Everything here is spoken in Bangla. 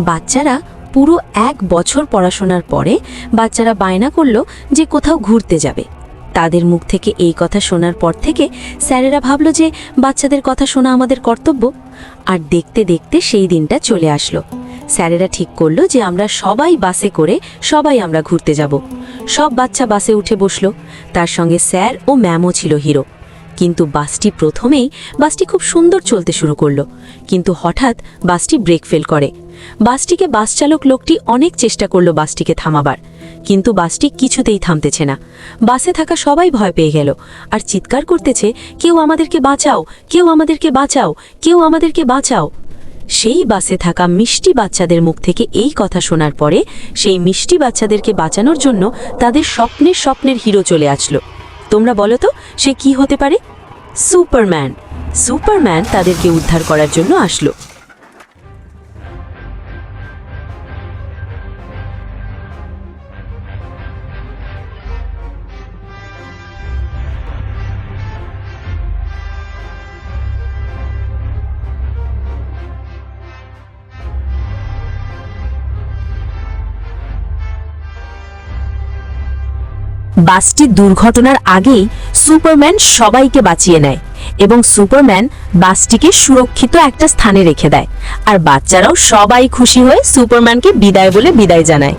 বাচ্চারা পুরো 1 বছর পড়াশোনার পরে বাচ্চারা বায়না করলো যে কোথাও ঘুরতে যাবে। তাদের মুখ থেকে এই কথা শোনার পর থেকে স্যারেরা ভাবলো যে বাচ্চাদের কথা শোনা আমাদের কর্তব্য। আর দেখতে দেখতে সেই দিনটা চলে আসলো। স্যারেরা ঠিক করলো যে আমরা সবাই বাসে করে আমরা ঘুরতে যাব। সব বাচ্চা বাসে উঠে বসলো। তার সঙ্গে স্যার ও ম্যামও ছিল হিরো। কিন্তু বাসটি খুব সুন্দর চলতে শুরু করলো, কিন্তু হঠাৎ বাসটি ব্রেক ফেল করে। বাস চালক লোকটি অনেক চেষ্টা করলো বাসটিকে থামাবার, কিন্তু বাসটি কিছুতেই থামতেছে না। বাসে থাকা সবাই ভয় পেয়ে গেল আর চিৎকার করতেছে, কেউ আমাদেরকে বাঁচাও, কেউ আমাদেরকে বাঁচাও, কেউ আমাদেরকে বাঁচাও। সেই বাসে থাকা মিষ্টি বাচ্চাদের মুখ থেকে এই কথা শোনার পরে সেই মিষ্টি বাচ্চাদেরকে বাঁচানোর জন্য তাদের স্বপ্নের হিরো চলে আসলো। তোমরা বলো তো সে কি হতে পারে? সুপারম্যান তাদেরকে উদ্ধার করার জন্য আসলো। বাসটির দুর্ঘটনার আগেই সুপারম্যান সবাইকে বাঁচিয়ে নেয় এবং সুপারম্যান বাসটিকে সুরক্ষিত একটা স্থানে রেখে দেয়। আর বাচ্চারাও সবাই খুশি হয়ে সুপারম্যানকে বিদায় বলে বিদায় জানায়।